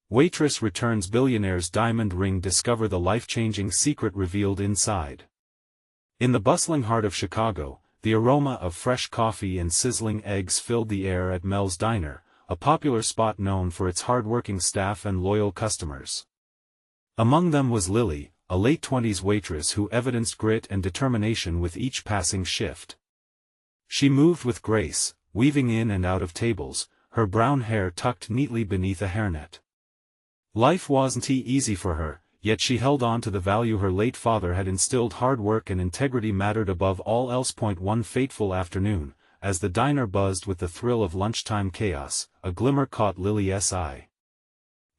Waitress returns Billionaire's diamond ring, discover the life-changing secret revealed inside. In the bustling heart of Chicago, the aroma of fresh coffee and sizzling eggs filled the air at Mel's Diner, a popular spot known for its hardworking staff and loyal customers. Among them was Lily, a late-20s waitress who evidenced grit and determination with each passing shift. She moved with grace, weaving in and out of tables, her brown hair tucked neatly beneath a hairnet. Life wasn't easy for her, yet she held on to the value her late father had instilled. Hard work and integrity mattered above all else. One fateful afternoon, as the diner buzzed with the thrill of lunchtime chaos, a glimmer caught Lily's eye.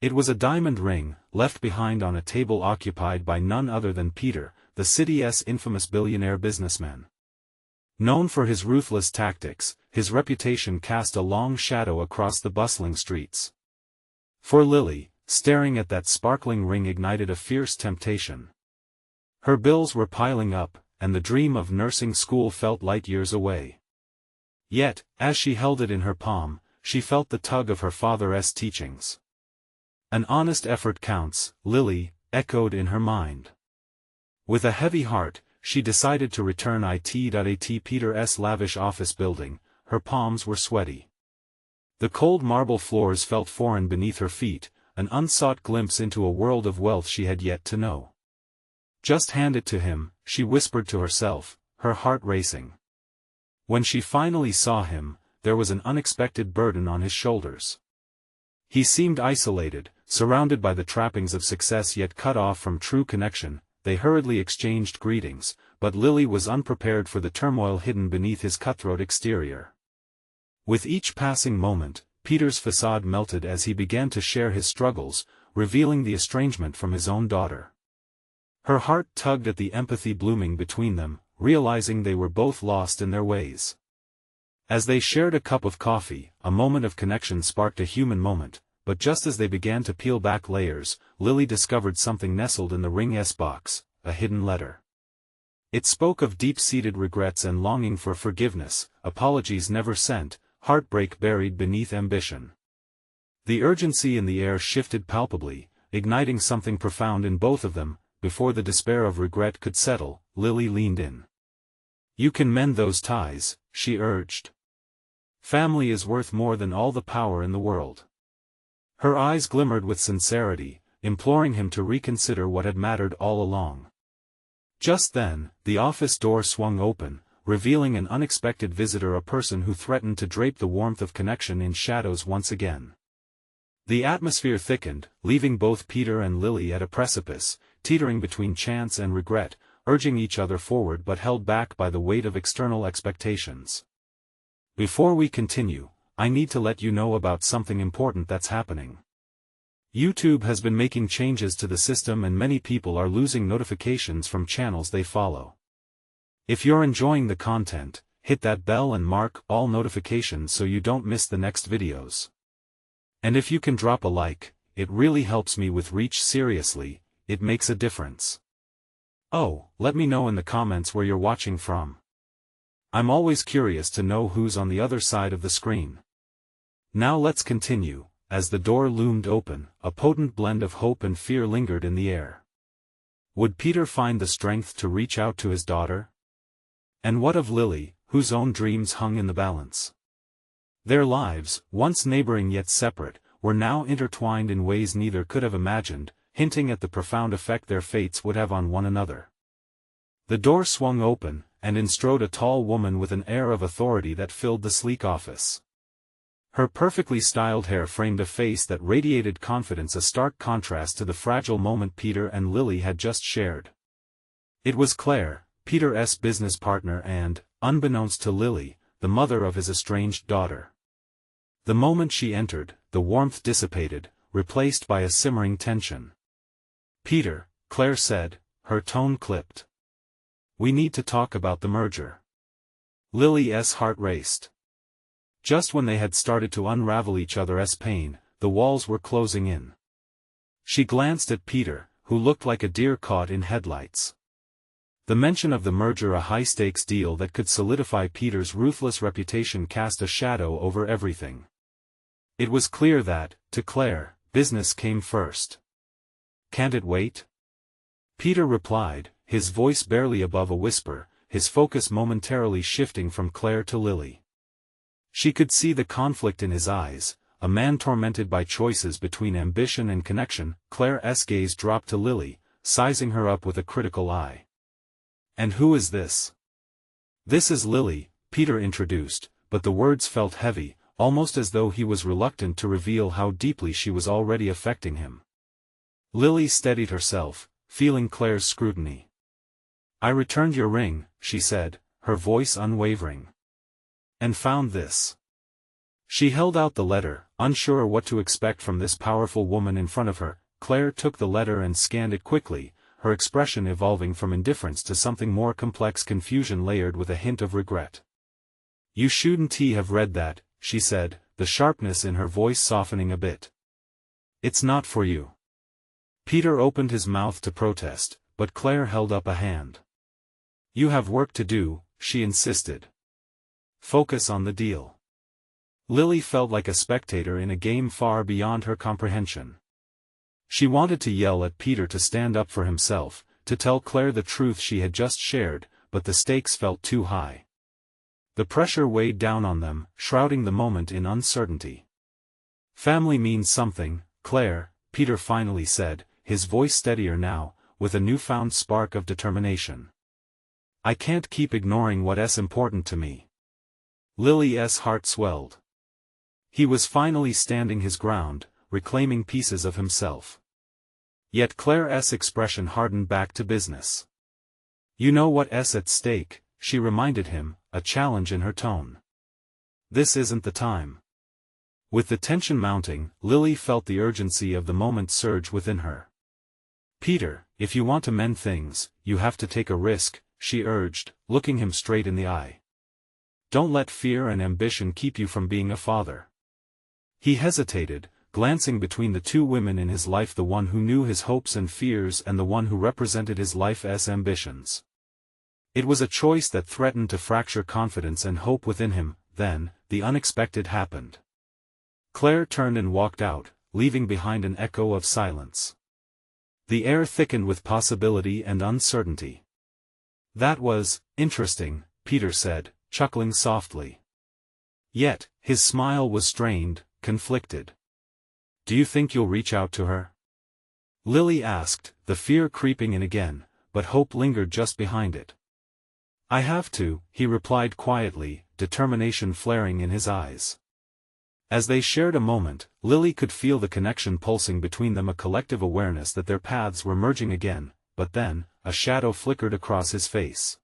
It was a diamond ring, left behind on a table occupied by none other than Peter, the city's infamous billionaire businessman. Known for his ruthless tactics, his reputation cast a long shadow across the bustling streets. For Lily, staring at that sparkling ring ignited a fierce temptation. Her bills were piling up, and the dream of nursing school felt light years away. Yet, as she held it in her palm, she felt the tug of her father's teachings. An honest effort counts, Lily echoed in her mind. With a heavy heart, she decided to return it at Peter's lavish office building. Her palms were sweaty. The cold marble floors felt foreign beneath her feet, an unsought glimpse into a world of wealth she had yet to know. Just hand it to him, she whispered to herself, her heart racing. When she finally saw him, there was an unexpected burden on his shoulders. He seemed isolated, surrounded by the trappings of success yet cut off from true connection. They hurriedly exchanged greetings, but Lily was unprepared for the turmoil hidden beneath his cutthroat exterior. With each passing moment, Peter's facade melted as he began to share his struggles, revealing the estrangement from his own daughter. Her heart tugged at the empathy blooming between them, realizing they were both lost in their ways. As they shared a cup of coffee, a moment of connection sparked a human moment, but just as they began to peel back layers, Lily discovered something nestled in the ring's box, a hidden letter. It spoke of deep-seated regrets and longing for forgiveness, apologies never sent, heartbreak buried beneath ambition. The urgency in the air shifted palpably, igniting something profound in both of them. Before the despair of regret could settle, Lily leaned in. "You can mend those ties," she urged. "Family is worth more than all the power in the world." Her eyes glimmered with sincerity, imploring him to reconsider what had mattered all along. Just then, the office door swung open, revealing an unexpected visitor, a person who threatened to drape the warmth of connection in shadows once again. The atmosphere thickened, leaving both Peter and Lily at a precipice, teetering between chance and regret, urging each other forward but held back by the weight of external expectations. "Before we continue, I need to let you know about something important that's happening. YouTube has been making changes to the system and many people are losing notifications from channels they follow. If you're enjoying the content, hit that bell and mark all notifications so you don't miss the next videos. And if you can drop a like, it really helps me with reach. Seriously, it makes a difference. Oh, let me know in the comments where you're watching from. I'm always curious to know who's on the other side of the screen." Now let's continue. As the door loomed open, a potent blend of hope and fear lingered in the air. Would Peter find the strength to reach out to his daughter? And what of Lily, whose own dreams hung in the balance? Their lives, once neighboring yet separate, were now intertwined in ways neither could have imagined, hinting at the profound effect their fates would have on one another. The door swung open, and in strode a tall woman with an air of authority that filled the sleek office. Her perfectly styled hair framed a face that radiated confidence, a stark contrast to the fragile moment Peter and Lily had just shared. It was Claire, Peter's business partner and, unbeknownst to Lily, the mother of his estranged daughter. The moment she entered, the warmth dissipated, replaced by a simmering tension. "Peter," Claire said, her tone clipped. "We need to talk about the merger." Lily's heart raced. Just when they had started to unravel each other's pain, the walls were closing in. She glanced at Peter, who looked like a deer caught in headlights. The mention of the merger, a high-stakes deal that could solidify Peter's ruthless reputation, cast a shadow over everything. It was clear that, to Claire, business came first. Can't it wait? Peter replied, his voice barely above a whisper, his focus momentarily shifting from Claire to Lily. She could see the conflict in his eyes, a man tormented by choices between ambition and connection. Claire's gaze dropped to Lily, sizing her up with a critical eye. "And who is this?" "This is Lily," Peter introduced, but the words felt heavy, almost as though he was reluctant to reveal how deeply she was already affecting him. Lily steadied herself, feeling Claire's scrutiny. "I returned your ring," she said, her voice unwavering. "And found this." She held out the letter, unsure what to expect from this powerful woman in front of her. Claire took the letter and scanned it quickly, her expression evolving from indifference to something more complex, confusion layered with a hint of regret. "You shouldn't have read that," she said, the sharpness in her voice softening a bit. "It's not for you." Peter opened his mouth to protest, but Claire held up a hand. "You have work to do," she insisted. "Focus on the deal." Lily felt like a spectator in a game far beyond her comprehension. She wanted to yell at Peter to stand up for himself, to tell Claire the truth she had just shared, but the stakes felt too high. The pressure weighed down on them, shrouding the moment in uncertainty. "Family means something, Claire," Peter finally said, his voice steadier now, with a newfound spark of determination. "I can't keep ignoring what's important to me." Lily's heart swelled. He was finally standing his ground, reclaiming pieces of himself. Yet Claire's expression hardened back to business. "You know what's at stake," she reminded him, a challenge in her tone. "This isn't the time." With the tension mounting, Lily felt the urgency of the moment surge within her. "Peter, if you want to mend things, you have to take a risk," she urged, looking him straight in the eye. "Don't let fear and ambition keep you from being a father." He hesitated, glancing between the two women in his life, the one who knew his hopes and fears and the one who represented his life's ambitions. It was a choice that threatened to fracture confidence and hope within him. Then, the unexpected happened. Claire turned and walked out, leaving behind an echo of silence. The air thickened with possibility and uncertainty. "That was interesting," Peter said, chuckling softly. Yet, his smile was strained, conflicted. "Do you think you'll reach out to her?" Lily asked, the fear creeping in again, but hope lingered just behind it. "I have to," he replied quietly, determination flaring in his eyes. As they shared a moment, Lily could feel the connection pulsing between them, a collective awareness that their paths were merging again, but then, a shadow flickered across his face.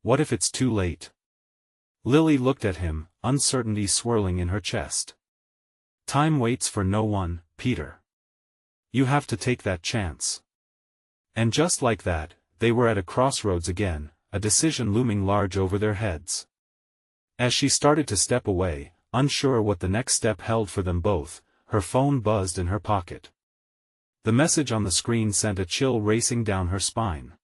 "What if it's too late?" Lily looked at him, uncertainty swirling in her chest. "Time waits for no one, Peter. You have to take that chance." And just like that, they were at a crossroads again, a decision looming large over their heads. As she started to step away, unsure what the next step held for them both, her phone buzzed in her pocket. The message on the screen sent a chill racing down her spine.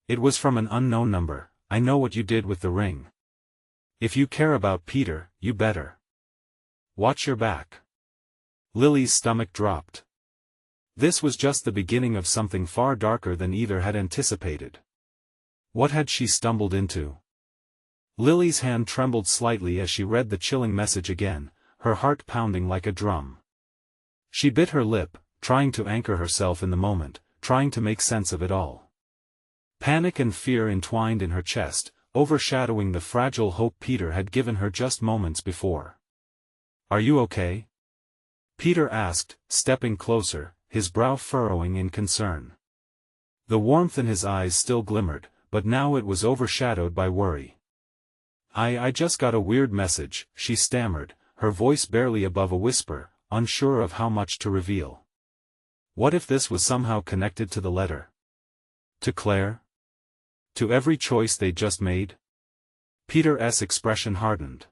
It was from an unknown number. "I know what you did with the ring. If you care about Peter, you better watch your back." Lily's stomach dropped. This was just the beginning of something far darker than either had anticipated. What had she stumbled into? Lily's hand trembled slightly as she read the chilling message again, her heart pounding like a drum. She bit her lip, trying to anchor herself in the moment, trying to make sense of it all. Panic and fear entwined in her chest, overshadowing the fragile hope Peter had given her just moments before. "Are you okay?" Peter asked, stepping closer, his brow furrowing in concern. The warmth in his eyes still glimmered, but now it was overshadowed by worry. I just got a weird message," she stammered, her voice barely above a whisper, unsure of how much to reveal. What if this was somehow connected to the letter? To Claire? To every choice they'd just made? Peter's expression hardened.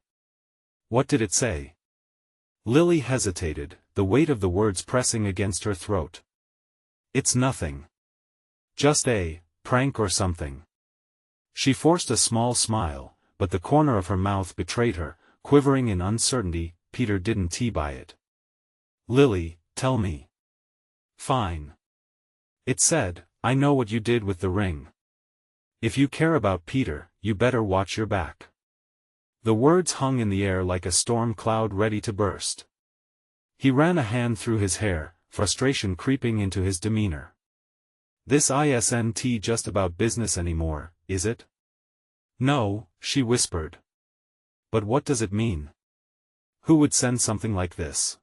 "What did it say?" Lily hesitated, the weight of the words pressing against her throat. "It's nothing. Just a prank or something." She forced a small smile, but the corner of her mouth betrayed her, quivering in uncertainty. Peter didn't buy it. "Lily, Tell me. Fine. It said, I know what you did with the ring. If you care about Peter, you better watch your back. The words hung in the air like a storm cloud ready to burst. He ran a hand through his hair, frustration creeping into his demeanor. This isn't just about business anymore, is it? No, she whispered. But what does it mean? Who would send something like this?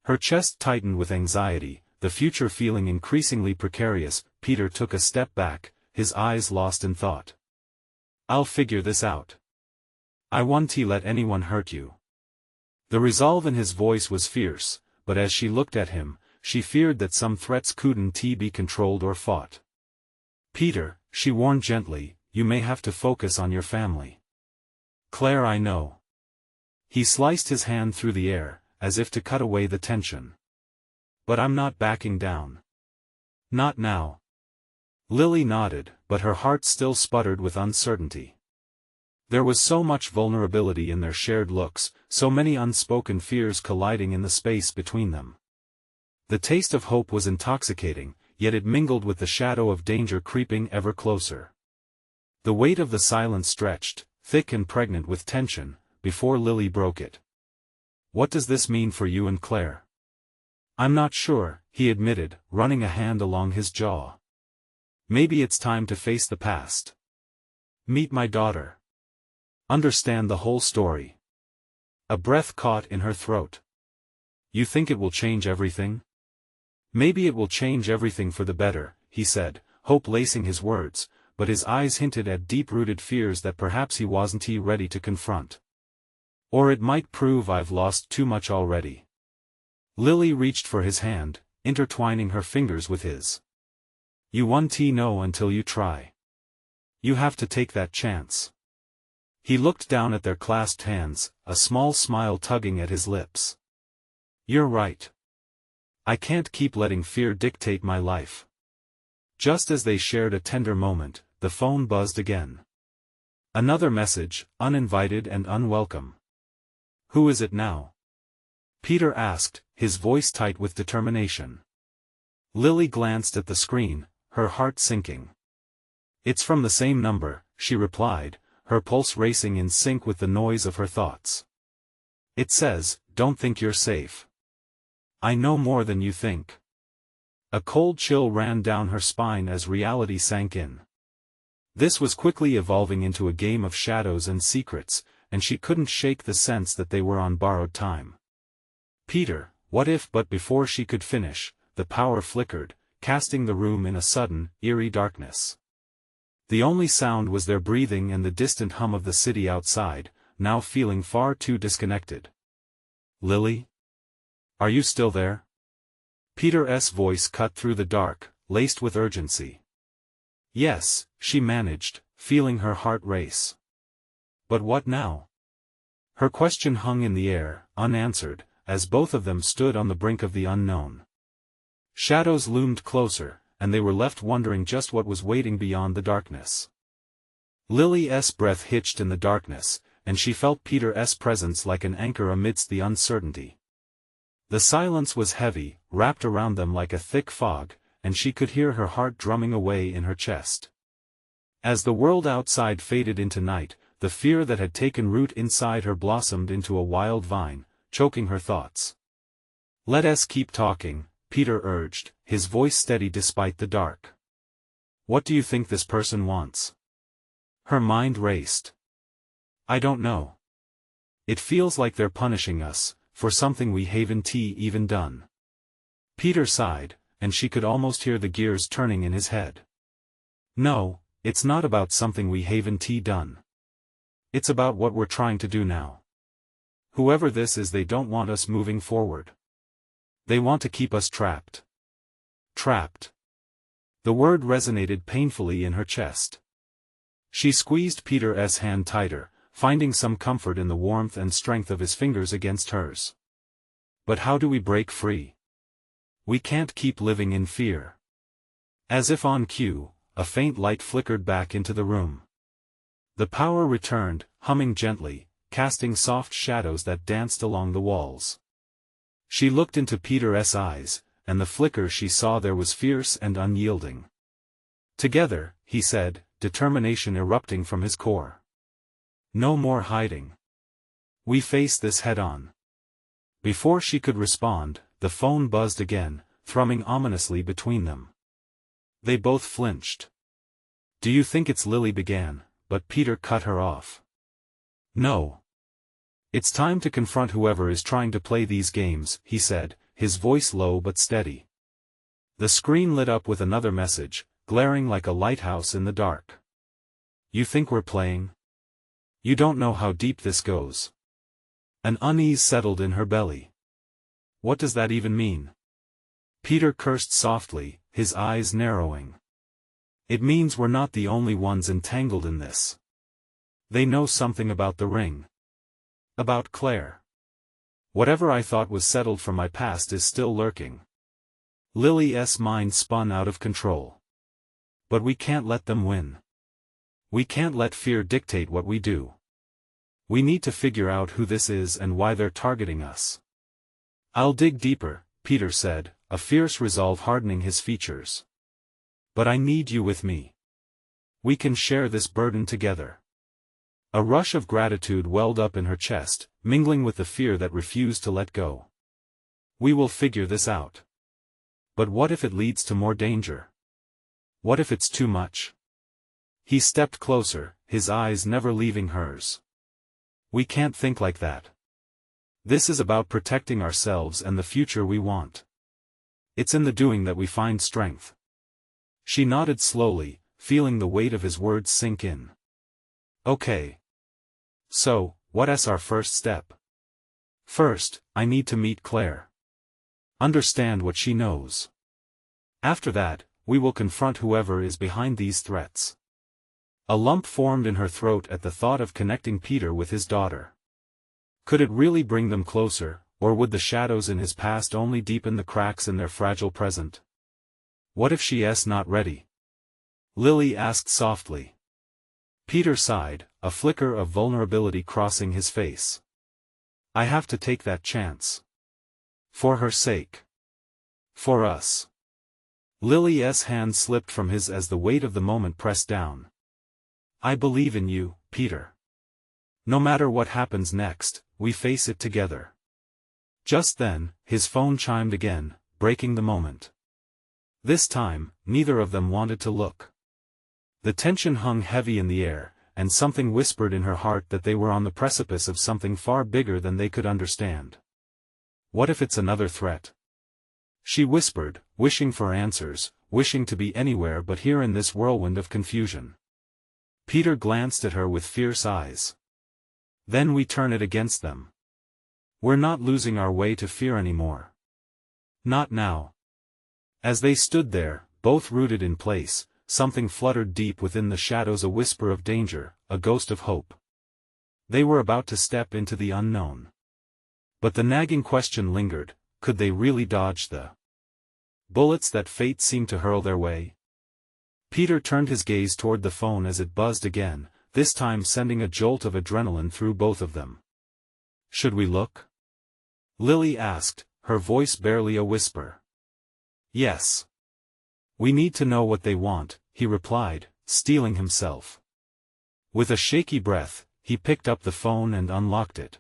Her chest tightened with anxiety, the future feeling increasingly precarious. Peter took a step back, his eyes lost in thought. I'll figure this out. I won't let anyone hurt you. The resolve in his voice was fierce, but as she looked at him, she feared that some threats couldn't be controlled or fought. Peter, she warned gently, you may have to focus on your family. Claire, I know. He sliced his hand through the air, as if to cut away the tension. But I'm not backing down. Not now. Lily nodded, but her heart still sputtered with uncertainty. There was so much vulnerability in their shared looks, so many unspoken fears colliding in the space between them. The taste of hope was intoxicating, yet it mingled with the shadow of danger creeping ever closer. The weight of the silence stretched, thick and pregnant with tension, before Lily broke it. What does this mean for you and Claire? I'm not sure, he admitted, running a hand along his jaw. Maybe it's time to face the past. Meet my daughter. Understand the whole story. A breath caught in her throat. You think it will change everything? Maybe it will change everything for the better, he said, hope lacing his words, but his eyes hinted at deep-rooted fears that perhaps he wasn't ready to confront. Or it might prove I've lost too much already. Lily reached for his hand, intertwining her fingers with his. You won't know until you try. You have to take that chance. He looked down at their clasped hands, a small smile tugging at his lips. You're right. I can't keep letting fear dictate my life. Just as they shared a tender moment, the phone buzzed again. Another message, uninvited and unwelcome. Who is it now? Peter asked, his voice tight with determination. Lily glanced at the screen, her heart sinking. It's from the same number, she replied, her pulse racing in sync with the noise of her thoughts. It says, don't think you're safe. I know more than you think. A cold chill ran down her spine as reality sank in. This was quickly evolving into a game of shadows and secrets, and she couldn't shake the sense that they were on borrowed time. Peter, what if? But before she could finish, the power flickered, casting the room in a sudden, eerie darkness. The only sound was their breathing and the distant hum of the city outside, now feeling far too disconnected. Lily? Are you still there? Peter's voice cut through the dark, laced with urgency. Yes, she managed, feeling her heart race. But what now? Her question hung in the air, unanswered, as both of them stood on the brink of the unknown. Shadows loomed closer, and they were left wondering just what was waiting beyond the darkness. Lily's breath hitched in the darkness, and she felt Peter's presence like an anchor amidst the uncertainty. The silence was heavy, wrapped around them like a thick fog, and she could hear her heart drumming away in her chest. As the world outside faded into night, the fear that had taken root inside her blossomed into a wild vine, choking her thoughts. Let us keep talking, Peter urged, his voice steady despite the dark. What do you think this person wants? Her mind raced. I don't know. It feels like they're punishing us, for something we haven't even done. Peter sighed, and she could almost hear the gears turning in his head. No, it's not about something we haven't done. It's about what we're trying to do now. Whoever this is, they don't want us moving forward. They want to keep us trapped. Trapped. The word resonated painfully in her chest. She squeezed Peter's hand tighter, finding some comfort in the warmth and strength of his fingers against hers. But how do we break free? We can't keep living in fear. As if on cue, a faint light flickered back into the room. The power returned, humming gently, casting soft shadows that danced along the walls. She looked into Peter's eyes, and the flicker she saw there was fierce and unyielding. "Together," he said, determination erupting from his core. "No more hiding. We face this head-on." Before she could respond, the phone buzzed again, thrumming ominously between them. They both flinched. "Do you think it's Lily?" began, but Peter cut her off. "No. It's time to confront whoever is trying to play these games," he said, his voice low but steady. The screen lit up with another message, glaring like a lighthouse in the dark. "You think we're playing? You don't know how deep this goes." An unease settled in her belly. "What does that even mean?" Peter cursed softly, his eyes narrowing. "It means we're not the only ones entangled in this. They know something about the ring. About Claire. Whatever I thought was settled from my past is still lurking." Lily's mind spun out of control. "But we can't let them win. We can't let fear dictate what we do. We need to figure out who this is and why they're targeting us." "I'll dig deeper," Peter said, a fierce resolve hardening his features. "But I need you with me. We can share this burden together." A rush of gratitude welled up in her chest, mingling with the fear that refused to let go. "We will figure this out. But what if it leads to more danger? What if it's too much?" He stepped closer, his eyes never leaving hers. "We can't think like that. This is about protecting ourselves and the future we want. It's in the doing that we find strength." She nodded slowly, feeling the weight of his words sink in. "Okay. So, what's our first step?" "First, I need to meet Claire. Understand what she knows. After that, we will confront whoever is behind these threats." A lump formed in her throat at the thought of connecting Peter with his daughter. Could it really bring them closer, or would the shadows in his past only deepen the cracks in their fragile present? "What if she's not ready?" Lily asked softly. Peter sighed, a flicker of vulnerability crossing his face. "I have to take that chance. For her sake. For us." Lily's hand slipped from his as the weight of the moment pressed down. "I believe in you, Peter. No matter what happens next, we face it together." Just then, his phone chimed again, breaking the moment. This time, neither of them wanted to look. The tension hung heavy in the air, and something whispered in her heart that they were on the precipice of something far bigger than they could understand. "What if it's another threat?" She whispered, wishing for answers, wishing to be anywhere but here in this whirlwind of confusion. Peter glanced at her with fierce eyes. "Then we turn it against them. We're not losing our way to fear anymore. Not now." As they stood there, both rooted in place, something fluttered deep within the shadows, a whisper of danger, a ghost of hope. They were about to step into the unknown. But the nagging question lingered, could they really dodge the bullets that fate seemed to hurl their way? Peter turned his gaze toward the phone as it buzzed again, this time sending a jolt of adrenaline through both of them. "Should we look?" Lily asked, her voice barely a whisper. "Yes. We need to know what they want," he replied, steeling himself. With a shaky breath, he picked up the phone and unlocked it.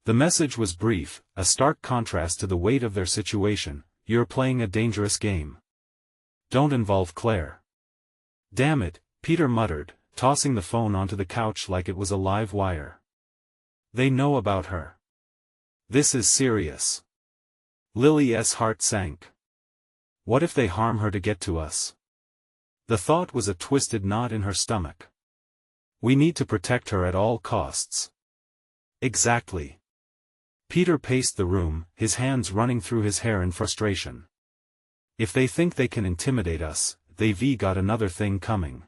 The message was brief, a stark contrast to the weight of their situation. "You're playing a dangerous game. Don't involve Claire." "Damn it," Peter muttered, tossing the phone onto the couch like it was a live wire. "They know about her. This is serious." Lily's heart sank. What if they harm her to get to us? The thought was a twisted knot in her stomach. We need to protect her at all costs. Exactly. Peter paced the room, his hands running through his hair in frustration. If they think they can intimidate us, they've got another thing coming.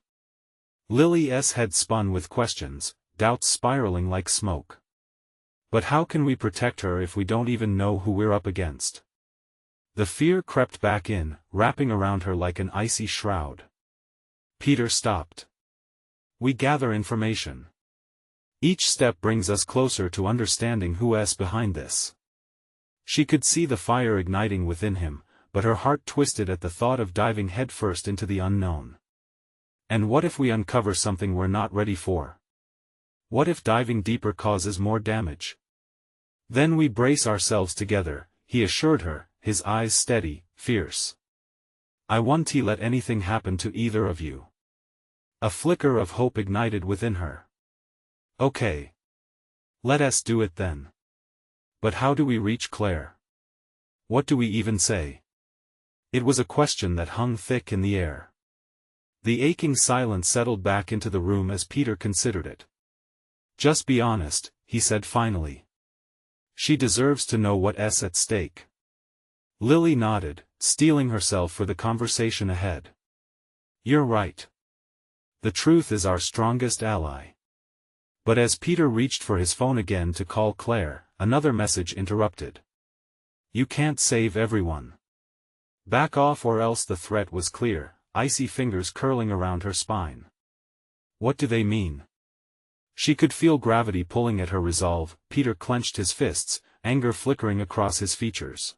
Lily's head spun with questions, doubts spiraling like smoke. But how can we protect her if we don't even know who we're up against? The fear crept back in, wrapping around her like an icy shroud. Peter stopped. We gather information. Each step brings us closer to understanding who's behind this. She could see the fire igniting within him, but her heart twisted at the thought of diving headfirst into the unknown. And what if we uncover something we're not ready for? What if diving deeper causes more damage? Then we brace ourselves together, he assured her, his eyes steady, fierce. I won't let anything happen to either of you. A flicker of hope ignited within her. Okay. Let us do it then. But how do we reach Claire? What do we even say? It was a question that hung thick in the air. The aching silence settled back into the room as Peter considered it. Just be honest, he said finally. She deserves to know what's at stake. Lily nodded, steeling herself for the conversation ahead. You're right. The truth is our strongest ally. But as Peter reached for his phone again to call Claire, another message interrupted. You can't save everyone. Back off, or else. The threat was clear, icy fingers curling around her spine. What do they mean? She could feel gravity pulling at her resolve. Peter clenched his fists, anger flickering across his features.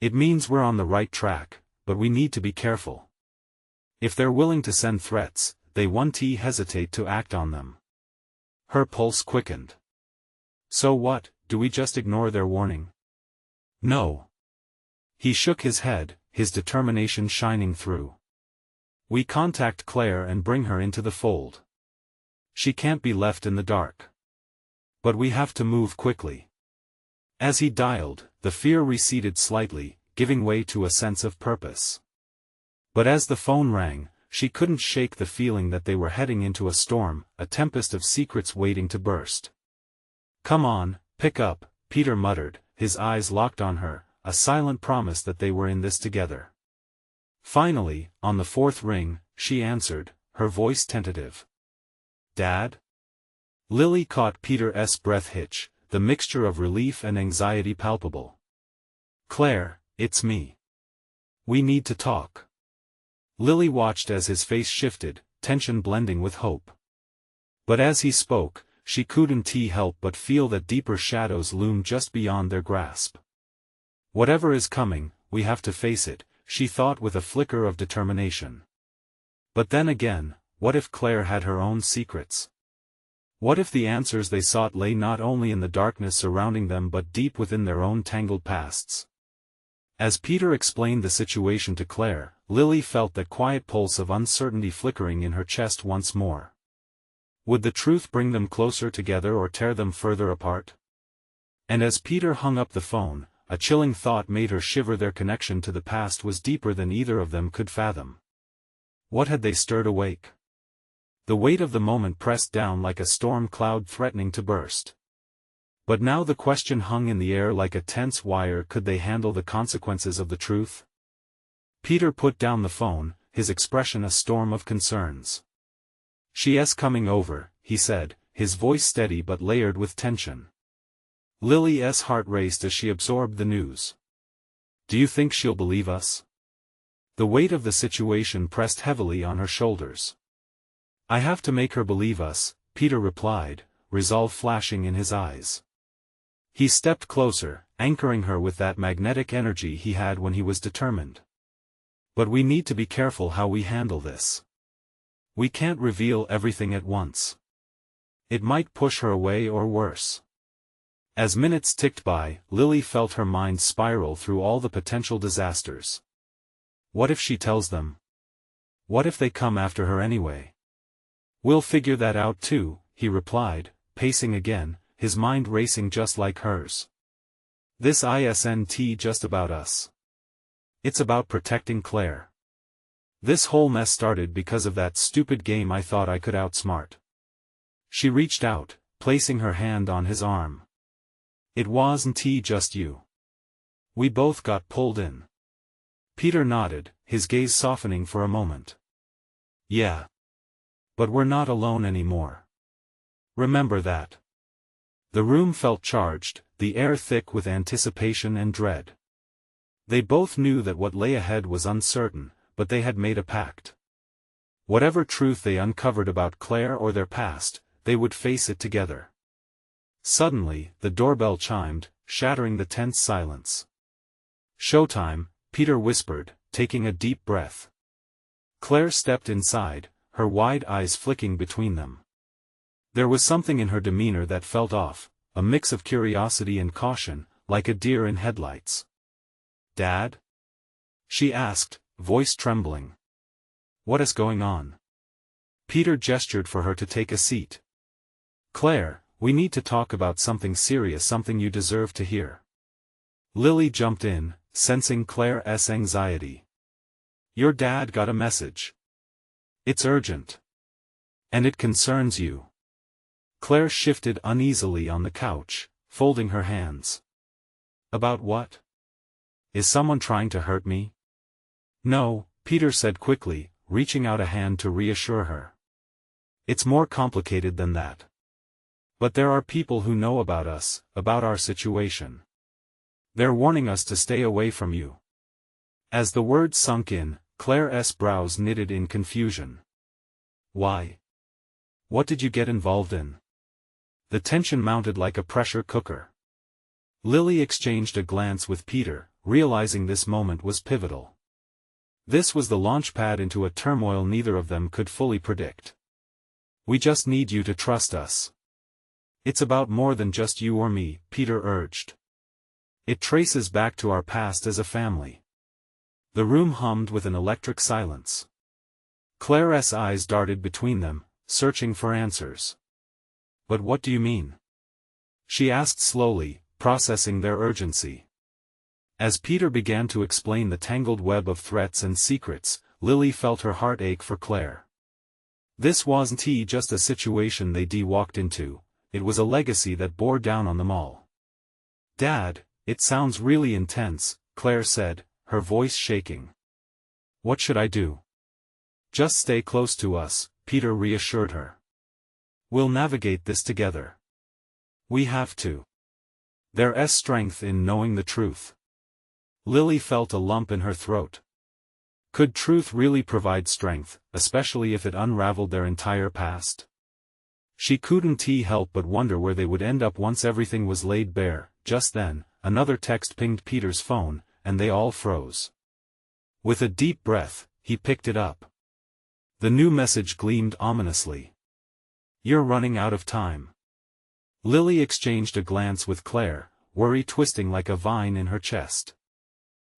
It means we're on the right track, but we need to be careful. If they're willing to send threats, they won't hesitate to act on them. Her pulse quickened. So what, do we just ignore their warning? No. He shook his head, his determination shining through. We contact Claire and bring her into the fold. She can't be left in the dark. But we have to move quickly. As he dialed, the fear receded slightly, giving way to a sense of purpose. But as the phone rang, she couldn't shake the feeling that they were heading into a storm, a tempest of secrets waiting to burst. Come on, pick up, Peter muttered, his eyes locked on her, a silent promise that they were in this together. Finally, on the fourth ring, she answered, her voice tentative. Dad? Lily caught Peter's breath hitch, the mixture of relief and anxiety palpable. Claire, it's me. We need to talk. Lily watched as his face shifted, tension blending with hope. But as he spoke, she couldn't help but feel that deeper shadows loomed just beyond their grasp. Whatever is coming, we have to face it, she thought with a flicker of determination. But then again, what if Claire had her own secrets? What if the answers they sought lay not only in the darkness surrounding them but deep within their own tangled pasts? As Peter explained the situation to Claire, Lily felt that quiet pulse of uncertainty flickering in her chest once more. Would the truth bring them closer together or tear them further apart? And as Peter hung up the phone, a chilling thought made her shiver. Their connection to the past was deeper than either of them could fathom. What had they stirred awake? The weight of the moment pressed down like a storm cloud threatening to burst. But now the question hung in the air like a tense wire: could they handle the consequences of the truth? Peter put down the phone, his expression a storm of concerns. She's coming over, he said, his voice steady but layered with tension. Lily's heart raced as she absorbed the news. Do you think she'll believe us? The weight of the situation pressed heavily on her shoulders. I have to make her believe us, Peter replied, resolve flashing in his eyes. He stepped closer, anchoring her with that magnetic energy he had when he was determined. But we need to be careful how we handle this. We can't reveal everything at once. It might push her away or worse. As minutes ticked by, Lily felt her mind spiral through all the potential disasters. What if she tells them? What if they come after her anyway? We'll figure that out too, he replied, pacing again, his mind racing just like hers. This isn't just about us. It's about protecting Claire. This whole mess started because of that stupid game I thought I could outsmart. She reached out, placing her hand on his arm. It wasn't just you. We both got pulled in. Peter nodded, his gaze softening for a moment. Yeah. But we're not alone anymore. Remember that. The room felt charged, the air thick with anticipation and dread. They both knew that what lay ahead was uncertain, but they had made a pact. Whatever truth they uncovered about Claire or their past, they would face it together. Suddenly, the doorbell chimed, shattering the tense silence. "Showtime," Peter whispered, taking a deep breath. Claire stepped inside, her wide eyes flicking between them. There was something in her demeanor that felt off, a mix of curiosity and caution, like a deer in headlights. "Dad?" she asked, voice trembling. "What is going on?" Peter gestured for her to take a seat. "Claire, we need to talk about something serious, something you deserve to hear." Lily jumped in, sensing Claire's anxiety. "Your dad got a message. It's urgent. And it concerns you." Claire shifted uneasily on the couch, folding her hands. "About what? Is someone trying to hurt me?" "No," Peter said quickly, reaching out a hand to reassure her. "It's more complicated than that. But there are people who know about us, about our situation. They're warning us to stay away from you." As the words sunk in, Claire's brows knitted in confusion. "Why? What did you get involved in?" The tension mounted like a pressure cooker. Lily exchanged a glance with Peter, realizing this moment was pivotal. This was the launchpad into a turmoil neither of them could fully predict. "We just need you to trust us. It's about more than just you or me," Peter urged. "It traces back to our past as a family." The room hummed with an electric silence. Claire's eyes darted between them, searching for answers. "But what do you mean?" she asked slowly, processing their urgency. As Peter began to explain the tangled web of threats and secrets, Lily felt her heart ache for Claire. This wasn't just a situation they walked into, it was a legacy that bore down on them all. "Dad, it sounds really intense," Claire said, her voice shaking. "What should I do?" "Just stay close to us," Peter reassured her. "We'll navigate this together. We have to. There's strength in knowing the truth." Lily felt a lump in her throat. Could truth really provide strength, especially if it unraveled their entire past? She couldn't help but wonder where they would end up once everything was laid bare. Just then, another text pinged Peter's phone, and they all froze. With a deep breath, he picked it up. The new message gleamed ominously. "You're running out of time." Lily exchanged a glance with Claire, worry twisting like a vine in her chest.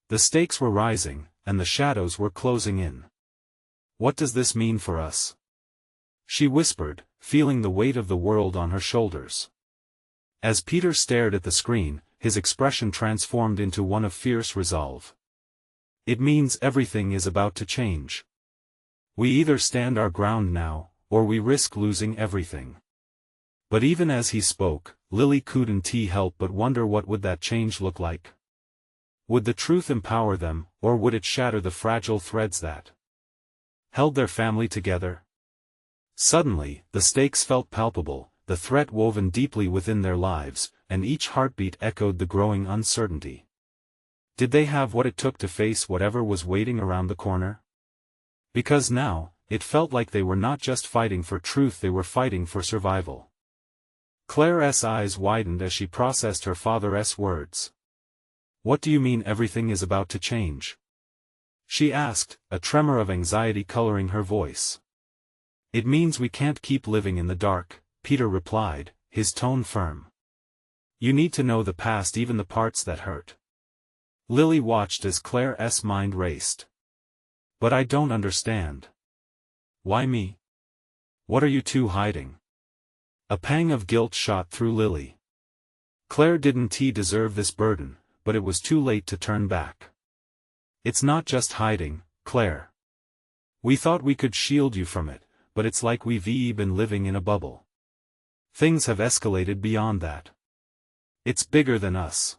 The stakes were rising, and the shadows were closing in. "What does this mean for us?" she whispered, feeling the weight of the world on her shoulders. As Peter stared at the screen, his expression transformed into one of fierce resolve. "It means everything is about to change. We either stand our ground now, or we risk losing everything." But even as he spoke, Lily couldn't help but wonder what would that change look like. Would the truth empower them, or would it shatter the fragile threads that held their family together? Suddenly, the stakes felt palpable, the threat woven deeply within their lives, and each heartbeat echoed the growing uncertainty. Did they have what it took to face whatever was waiting around the corner? Because now, it felt like they were not just fighting for truth, they were fighting for survival. Claire's eyes widened as she processed her father's words. "What do you mean everything is about to change?" she asked, a tremor of anxiety coloring her voice. "It means we can't keep living in the dark," Peter replied, his tone firm. "You need to know the past, even the parts that hurt." Lily watched as Claire's mind raced. "But I don't understand. Why me? What are you two hiding?" A pang of guilt shot through Lily. Claire didn't deserve this burden, but it was too late to turn back. "It's not just hiding, Claire. We thought we could shield you from it, but it's like we've been living in a bubble. Things have escalated beyond that. It's bigger than us."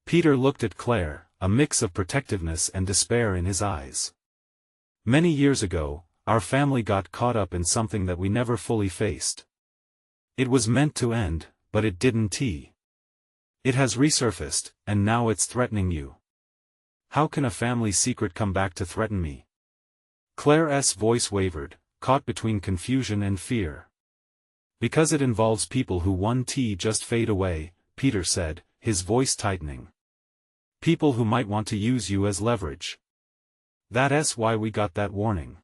Peter looked at Claire, a mix of protectiveness and despair in his eyes. "Many years ago, our family got caught up in something that we never fully faced. It was meant to end, but it didn't. It has resurfaced, and now it's threatening you. How can a family secret come back to threaten me?" Claire's voice wavered, caught between confusion and fear. "Because it involves people who just fade away," Peter said, his voice tightening. People who might want to use you as leverage. That's why we got that warning.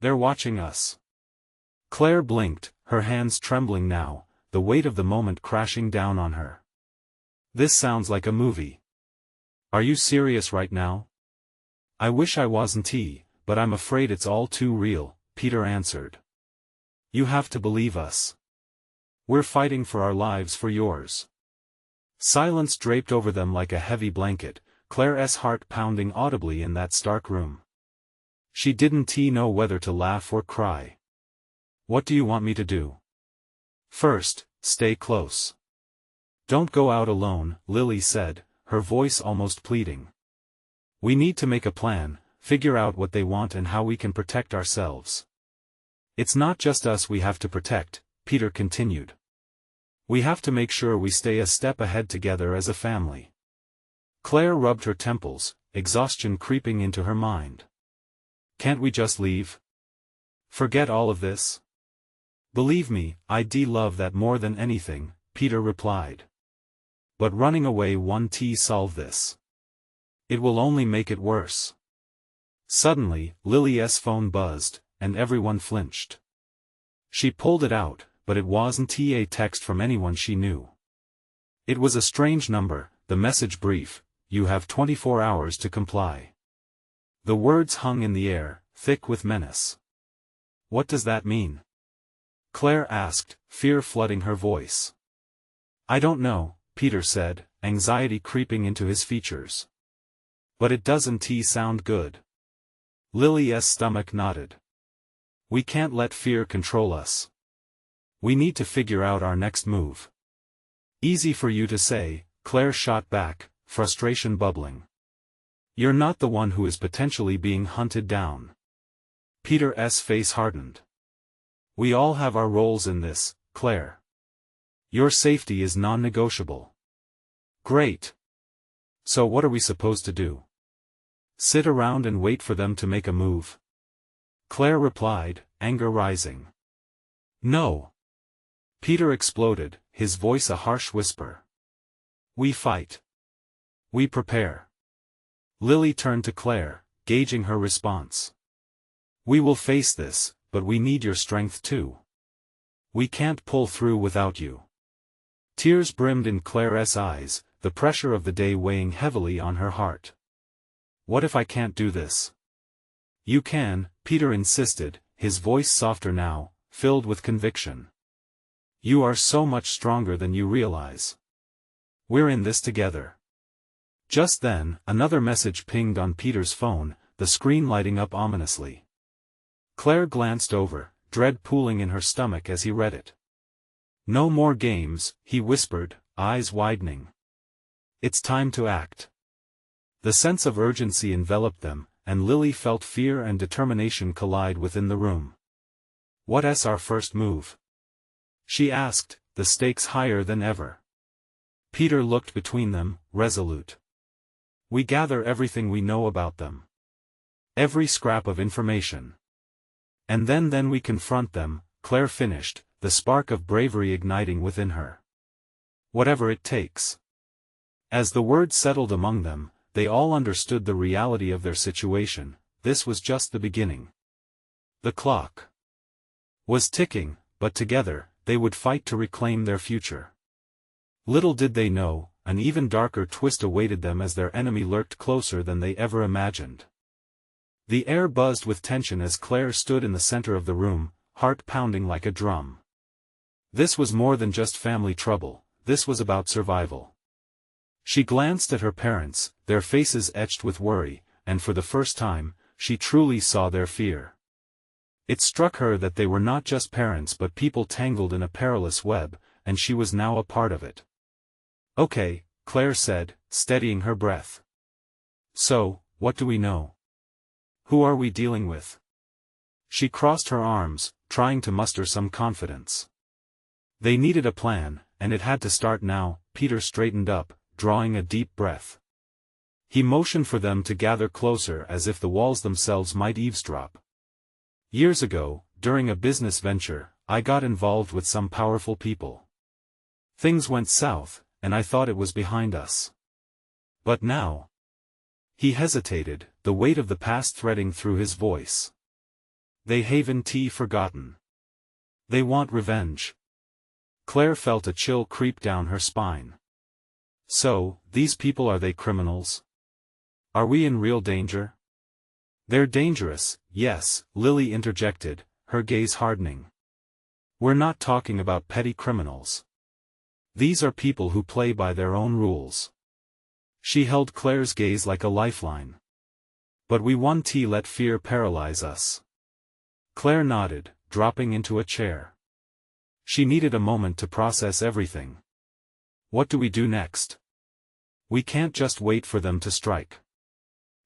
They're watching us. Claire blinked, her hands trembling now, the weight of the moment crashing down on her. This sounds like a movie. Are you serious right now? I wish I wasn't, but I'm afraid it's all too real, Peter answered. You have to believe us. We're fighting for our lives, for yours. Silence draped over them like a heavy blanket, Claire's heart pounding audibly in that stark room. She didn't know whether to laugh or cry. What do you want me to do? First, stay close. Don't go out alone, Lily said, her voice almost pleading. We need to make a plan, figure out what they want and how we can protect ourselves. It's not just us we have to protect, Peter continued. We have to make sure we stay a step ahead together as a family. Claire rubbed her temples, exhaustion creeping into her mind. Can't we just leave? Forget all of this? Believe me, I'd love that more than anything, Peter replied. But running away won't solve this. It will only make it worse. Suddenly, Lily's phone buzzed, and everyone flinched. She pulled it out, but it wasn't a text from anyone she knew. It was a strange number, the message brief, "You have 24 hours to comply." The words hung in the air, thick with menace. What does that mean? Claire asked, fear flooding her voice. I don't know, Peter said, anxiety creeping into his features. But it doesn't sound good. Lily's stomach nodded. We can't let fear control us. We need to figure out our next move. Easy for you to say, Claire shot back, frustration bubbling. You're not the one who is potentially being hunted down. Peter's face hardened. We all have our roles in this, Claire. Your safety is non-negotiable. Great. So what are we supposed to do? Sit around and wait for them to make a move? Claire replied, anger rising. No. Peter exploded, his voice a harsh whisper. We fight. We prepare. Lily turned to Claire, gauging her response. We will face this, but we need your strength too. We can't pull through without you. Tears brimmed in Claire's eyes, the pressure of the day weighing heavily on her heart. What if I can't do this? You can, Peter insisted, his voice softer now, filled with conviction. You are so much stronger than you realize. We're in this together. Just then, another message pinged on Peter's phone, the screen lighting up ominously. Claire glanced over, dread pooling in her stomach as he read it. No more games, he whispered, eyes widening. It's time to act. The sense of urgency enveloped them, and Lily felt fear and determination collide within the room. What's our first move? She asked, the stakes higher than ever. Peter looked between them, resolute. We gather everything we know about them. Every scrap of information. And then we confront them, Claire finished, the spark of bravery igniting within her. Whatever it takes. As the words settled among them, they all understood the reality of their situation. This was just the beginning. The clock was ticking, but together, they would fight to reclaim their future. Little did they know, an even darker twist awaited them as their enemy lurked closer than they ever imagined. The air buzzed with tension as Claire stood in the center of the room, heart pounding like a drum. This was more than just family trouble, this was about survival. She glanced at her parents, their faces etched with worry, and for the first time, she truly saw their fear. It struck her that they were not just parents but people tangled in a perilous web, and she was now a part of it. Okay, Claire said, steadying her breath. So, what do we know? Who are we dealing with? She crossed her arms, trying to muster some confidence. They needed a plan, and it had to start now. Peter straightened up, drawing a deep breath. He motioned for them to gather closer as if the walls themselves might eavesdrop. Years ago, during a business venture, I got involved with some powerful people. Things went south, and I thought it was behind us. But now. He hesitated, the weight of the past threading through his voice. They haven't forgotten. They want revenge. Claire felt a chill creep down her spine. So, these people, are they criminals? Are we in real danger? They're dangerous, yes, Lily interjected, her gaze hardening. We're not talking about petty criminals. These are people who play by their own rules. She held Claire's gaze like a lifeline. But we won't let fear paralyze us. Claire nodded, dropping into a chair. She needed a moment to process everything. What do we do next? We can't just wait for them to strike.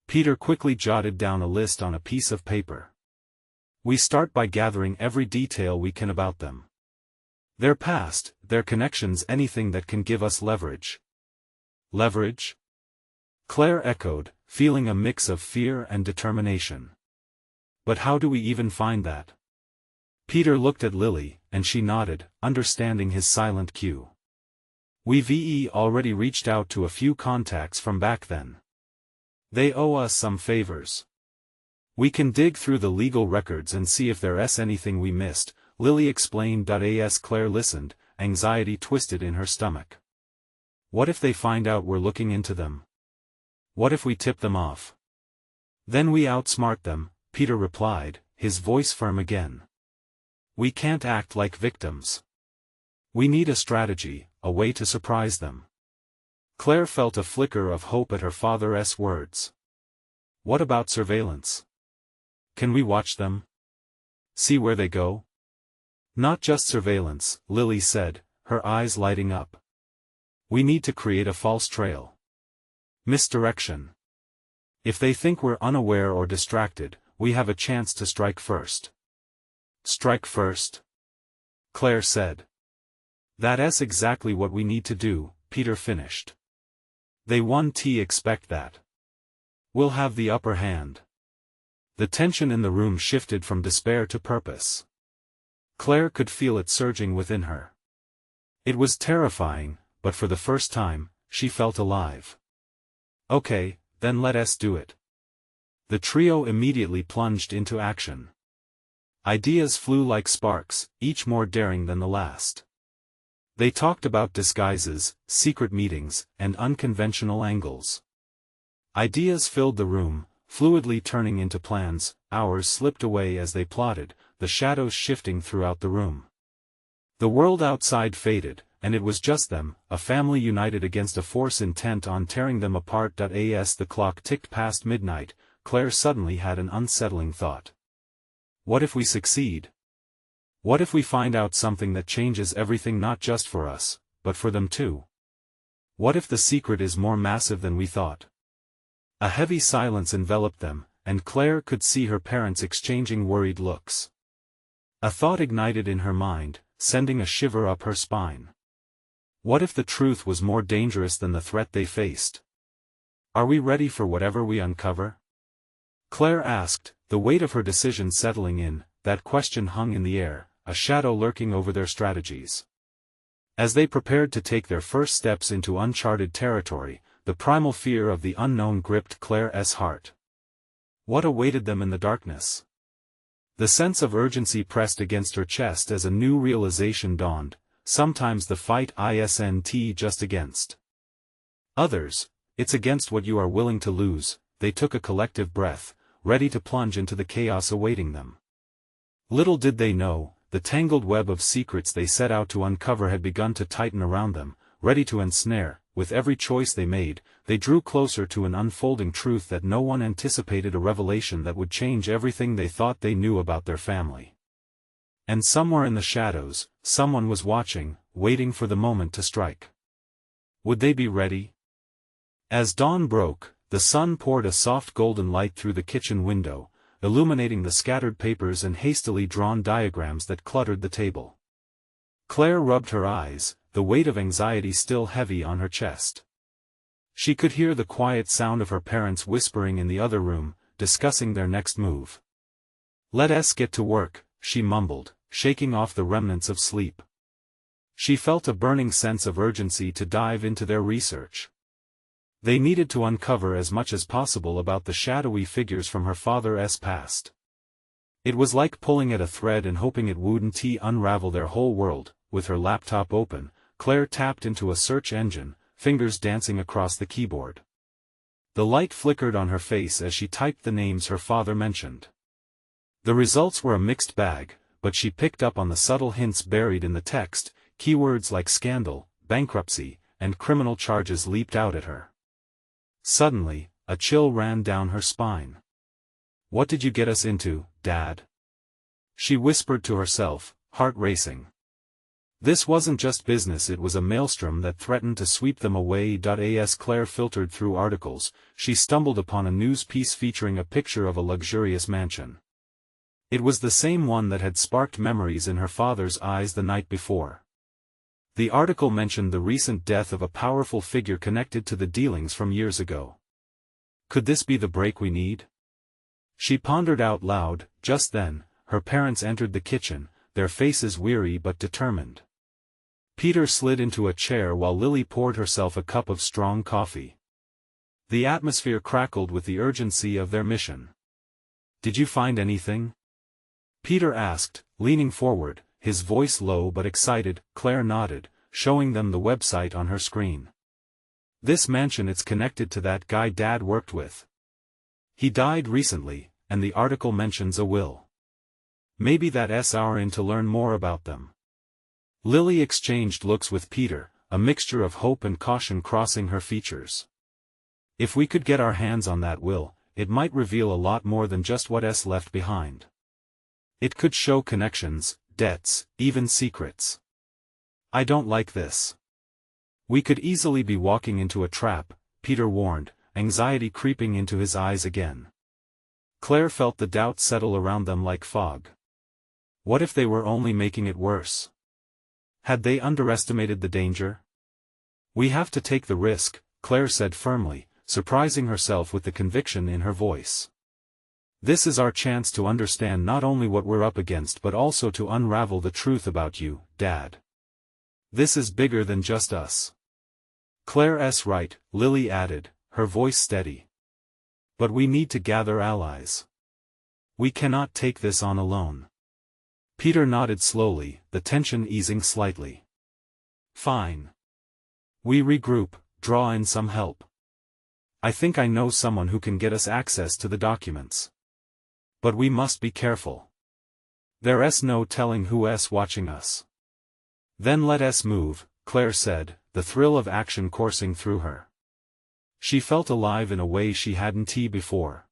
Peter quickly jotted down a list on a piece of paper. We start by gathering every detail we can about them. Their past, their connections, anything that can give us leverage. Leverage? Claire echoed, feeling a mix of fear and determination. But how do we even find that? Peter looked at Lily, and she nodded, understanding his silent cue. We've already reached out to a few contacts from back then. They owe us some favors. We can dig through the legal records and see if there's anything we missed, Lily explained. As Claire listened, anxiety twisted in her stomach. What if they find out we're looking into them? What if we tip them off? Then we outsmart them, Peter replied, his voice firm again. We can't act like victims. We need a strategy, a way to surprise them. Claire felt a flicker of hope at her father's words. What about surveillance? Can we watch them? See where they go? Not just surveillance, Lily said, her eyes lighting up. We need to create a false trail. Misdirection. If they think we're unaware or distracted, we have a chance to strike first. Strike first? Claire said. That's exactly what we need to do, Peter finished. They won't expect that. We'll have the upper hand. The tension in the room shifted from despair to purpose. Claire could feel it surging within her. It was terrifying, but for the first time, she felt alive. Okay, then let us do it. The trio immediately plunged into action. Ideas flew like sparks, each more daring than the last. They talked about disguises, secret meetings, and unconventional angles. Ideas filled the room, fluidly turning into plans. Hours slipped away as they plotted, the shadows shifting throughout the room. The world outside faded, and it was just them, a family united against a force intent on tearing them apart. As the clock ticked past midnight, Claire suddenly had an unsettling thought. What if we succeed? What if we find out something that changes everything, not just for us, but for them too? What if the secret is more massive than we thought? A heavy silence enveloped them, and Claire could see her parents exchanging worried looks. A thought ignited in her mind, sending a shiver up her spine. What if the truth was more dangerous than the threat they faced? Are we ready for whatever we uncover? Claire asked, the weight of her decision settling in. That question hung in the air, a shadow lurking over their strategies. As they prepared to take their first steps into uncharted territory, the primal fear of the unknown gripped Claire's heart. What awaited them in the darkness? The sense of urgency pressed against her chest as a new realization dawned. Sometimes the fight isn't just against others, it's against what you are willing to lose. They took a collective breath, ready to plunge into the chaos awaiting them. Little did they know, the tangled web of secrets they set out to uncover had begun to tighten around them, ready to ensnare. With every choice they made, they drew closer to an unfolding truth that no one anticipated, a revelation that would change everything they thought they knew about their family. And somewhere in the shadows, someone was watching, waiting for the moment to strike. Would they be ready? As dawn broke, the sun poured a soft golden light through the kitchen window, illuminating the scattered papers and hastily drawn diagrams that cluttered the table. Claire rubbed her eyes, the weight of anxiety still heavy on her chest. She could hear the quiet sound of her parents whispering in the other room, discussing their next move. Let us get to work, she mumbled, shaking off the remnants of sleep. She felt a burning sense of urgency to dive into their research. They needed to uncover as much as possible about the shadowy figures from her father's past. It was like pulling at a thread and hoping it wouldn't unravel their whole world. With her laptop open, Claire tapped into a search engine, fingers dancing across the keyboard. The light flickered on her face as she typed the names her father mentioned. The results were a mixed bag, but she picked up on the subtle hints buried in the text. Keywords like scandal, bankruptcy, and criminal charges leaped out at her. Suddenly, a chill ran down her spine. "What did you get us into, Dad?" she whispered to herself, heart racing. This wasn't just business, it was a maelstrom that threatened to sweep them away. As Claire filtered through articles, she stumbled upon a news piece featuring a picture of a luxurious mansion. It was the same one that had sparked memories in her father's eyes the night before. The article mentioned the recent death of a powerful figure connected to the dealings from years ago. Could this be the break we need? She pondered out loud. Just then, her parents entered the kitchen, their faces weary but determined. Peter slid into a chair while Lily poured herself a cup of strong coffee. The atmosphere crackled with the urgency of their mission. "Did you find anything?" Peter asked, leaning forward, his voice low but excited. Claire nodded, showing them the website on her screen. "This mansion, it's connected to that guy Dad worked with. He died recently, and the article mentions a will. Maybe that's our in to learn more about them." Lily exchanged looks with Peter, a mixture of hope and caution crossing her features. "If we could get our hands on that will, it might reveal a lot more than just what's left behind. It could show connections, debts, even secrets." "I don't like this. We could easily be walking into a trap," Peter warned, anxiety creeping into his eyes again. Claire felt the doubt settle around them like fog. What if they were only making it worse? Had they underestimated the danger? "We have to take the risk," Claire said firmly, surprising herself with the conviction in her voice. "This is our chance to understand not only what we're up against but also to unravel the truth about you, Dad. This is bigger than just us." "Claire's right," Lily added, her voice steady. "But we need to gather allies. We cannot take this on alone." Peter nodded slowly, the tension easing slightly. "Fine. We regroup, draw in some help. I think I know someone who can get us access to the documents. But we must be careful. There's no telling who's watching us." "Then let us move," Claire said, the thrill of action coursing through her. She felt alive in a way she hadn't before.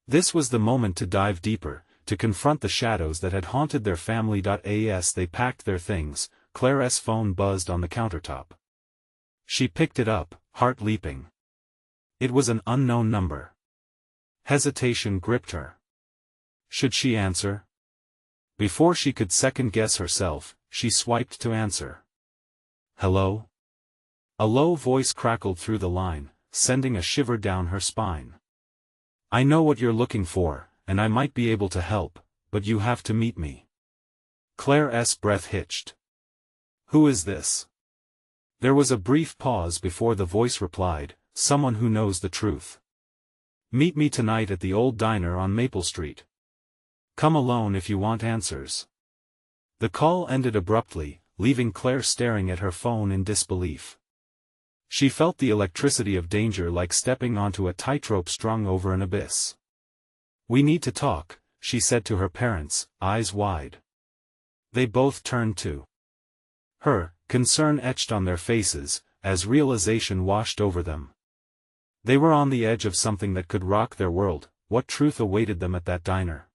This was the moment to dive deeper, to confront the shadows that had haunted their family. As they packed their things, Claire's phone buzzed on the countertop. She picked it up, heart leaping. It was an unknown number. Hesitation gripped her. Should she answer? Before she could second-guess herself, she swiped to answer. "Hello?" A low voice crackled through the line, sending a shiver down her spine. "I know what you're looking for, and I might be able to help, but you have to meet me." Claire's breath hitched. "Who is this?" There was a brief pause before the voice replied, "Someone who knows the truth. Meet me tonight at the old diner on Maple Street. Come alone if you want answers." The call ended abruptly, leaving Claire staring at her phone in disbelief. She felt the electricity of danger like stepping onto a tightrope strung over an abyss. "We need to talk," she said to her parents, eyes wide. They both turned to her, concern etched on their faces, as realization washed over them. They were on the edge of something that could rock their world. What truth awaited them at that diner?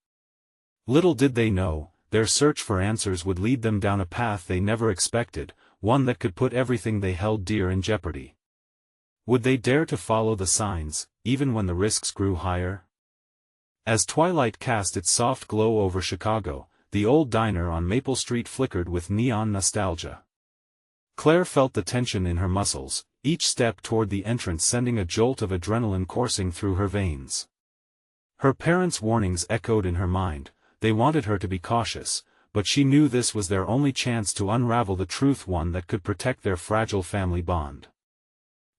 Little did they know, their search for answers would lead them down a path they never expected, one that could put everything they held dear in jeopardy. Would they dare to follow the signs, even when the risks grew higher? As twilight cast its soft glow over Chicago, the old diner on Maple Street flickered with neon nostalgia. Claire felt the tension in her muscles, each step toward the entrance sending a jolt of adrenaline coursing through her veins. Her parents' warnings echoed in her mind. They wanted her to be cautious, but she knew this was their only chance to unravel the truth, one that could protect their fragile family bond.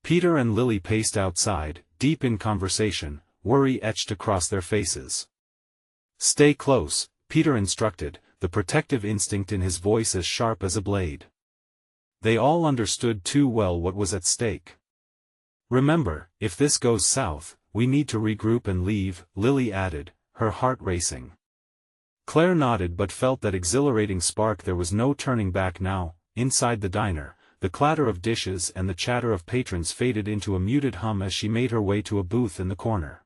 Peter and Lily paced outside, deep in conversation, worry etched across their faces. "Stay close," Peter instructed, the protective instinct in his voice as sharp as a blade. They all understood too well what was at stake. "Remember, if this goes south, we need to regroup and leave," Lily added, her heart racing. Claire nodded but felt that exhilarating spark. There was no turning back now. Inside the diner, the clatter of dishes and the chatter of patrons faded into a muted hum as she made her way to a booth in the corner.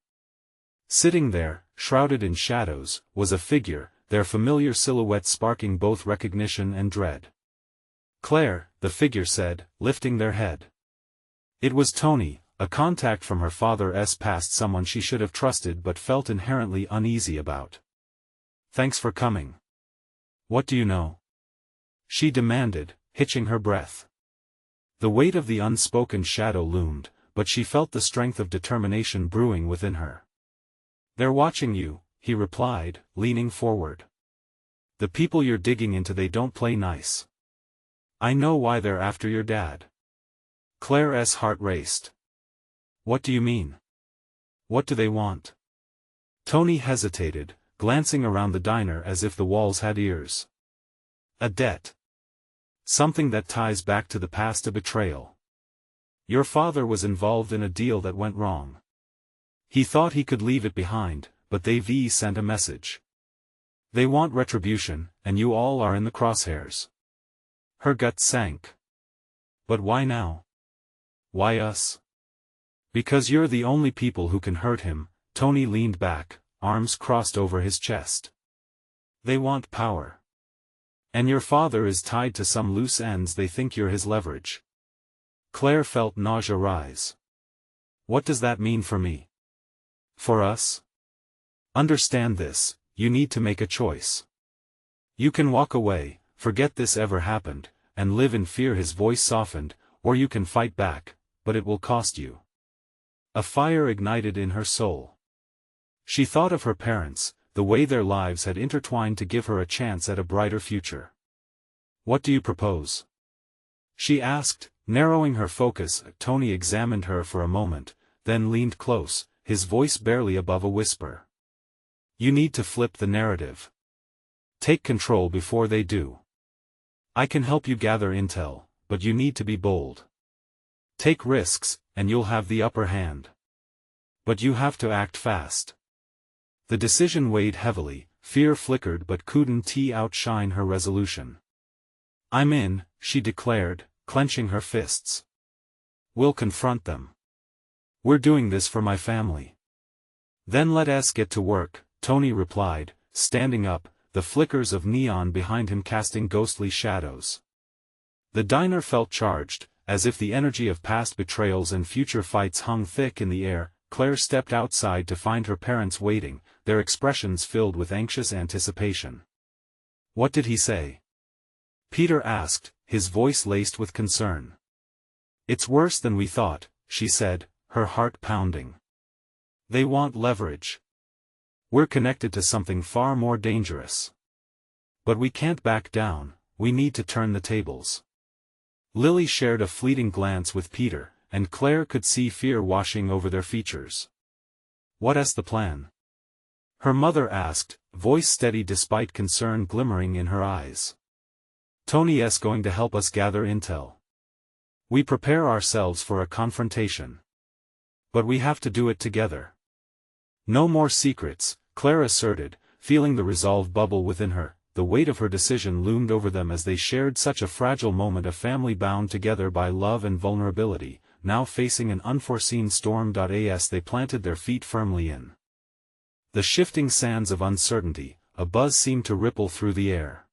Sitting there, shrouded in shadows, was a figure, their familiar silhouette sparking both recognition and dread. "Claire," the figure said, lifting their head. It was Tony, a contact from her father's past, someone she should have trusted but felt inherently uneasy about. "Thanks for coming. What do you know?" she demanded, hitching her breath. The weight of the unspoken shadow loomed, but she felt the strength of determination brewing within her. "They're watching you," he replied, leaning forward. "The people you're digging into, they don't play nice. I know why they're after your dad." Claire's heart raced. "What do you mean? What do they want?" Tony hesitated, glancing around the diner as if the walls had ears. "A debt. Something that ties back to the past, a betrayal. Your father was involved in a deal that went wrong. He thought he could leave it behind, but they've sent a message. They want retribution, and you all are in the crosshairs." Her gut sank. "But why now? Why us?" "Because you're the only people who can hurt him." Tony leaned back, arms crossed over his chest. "They want power. And your father is tied to some loose ends. They think you're his leverage." Claire felt nausea rise. "What does that mean for me? For us? Understand this, you need to make a choice. You can walk away, forget this ever happened, and live in fear." His voice softened, "or you can fight back, but it will cost you." A fire ignited in her soul. She thought of her parents, the way their lives had intertwined to give her a chance at a brighter future. "What do you propose?" she asked, narrowing her focus. Tony examined her for a moment, then leaned close, his voice barely above a whisper. "You need to flip the narrative. Take control before they do. I can help you gather intel, but you need to be bold. Take risks, and you'll have the upper hand. But you have to act fast." The decision weighed heavily, fear flickered but couldn't outshine her resolution. "I'm in," she declared, clenching her fists. "We'll confront them. We're doing this for my family." "Then let us get to work," Tony replied, standing up, the flickers of neon behind him casting ghostly shadows. The diner felt charged, as if the energy of past betrayals and future fights hung thick in the air. Claire stepped outside to find her parents waiting, their expressions filled with anxious anticipation. "What did he say?" Peter asked, his voice laced with concern. "It's worse than we thought," she said, her heart pounding. "They want leverage. We're connected to something far more dangerous. But we can't back down, we need to turn the tables." Lily shared a fleeting glance with Peter, and Claire could see fear washing over their features. "What's the plan?" her mother asked, voice steady despite concern glimmering in her eyes. "Tony's going to help us gather intel. We prepare ourselves for a confrontation. But we have to do it together. No more secrets," Claire asserted, feeling the resolve bubble within her. The weight of her decision loomed over them as they shared such a fragile moment, a family bound together by love and vulnerability, now facing an unforeseen storm. As they planted their feet firmly in the shifting sands of uncertainty, a buzz seemed to ripple through the air.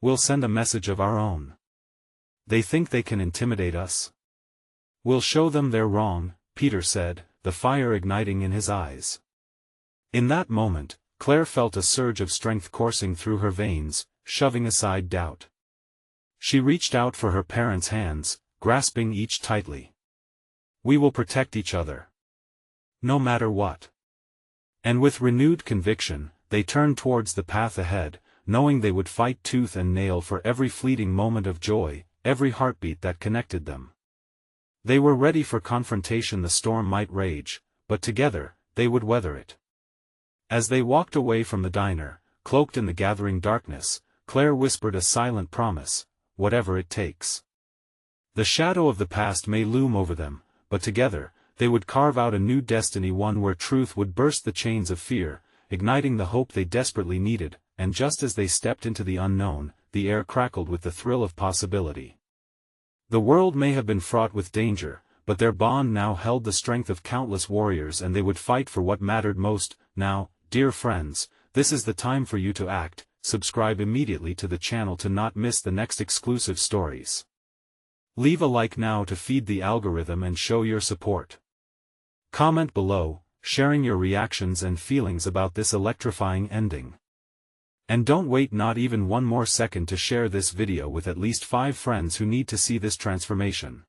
"We'll send a message of our own. They think they can intimidate us. We'll show them they're wrong," Peter said, the fire igniting in his eyes. In that moment, Claire felt a surge of strength coursing through her veins, shoving aside doubt. She reached out for her parents' hands, grasping each tightly. "We will protect each other. No matter what." And with renewed conviction, they turned towards the path ahead, knowing they would fight tooth and nail for every fleeting moment of joy, every heartbeat that connected them. They were ready for confrontation. The storm might rage, but together, they would weather it. As they walked away from the diner, cloaked in the gathering darkness, Claire whispered a silent promise: whatever it takes. The shadow of the past may loom over them, but together, they would carve out a new destiny, one where truth would burst the chains of fear, igniting the hope they desperately needed. And just as they stepped into the unknown, the air crackled with the thrill of possibility. The world may have been fraught with danger, but their bond now held the strength of countless warriors, and they would fight for what mattered most. Now, dear friends, this is the time for you to act. Subscribe immediately to the channel to not miss the next exclusive stories. Leave a like now to feed the algorithm and show your support. Comment below, sharing your reactions and feelings about this electrifying ending. And don't wait not even one more second to share this video with at least 5 friends who need to see this transformation.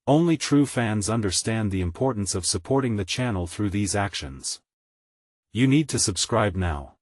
Only true fans understand the importance of supporting the channel through these actions. You need to subscribe now.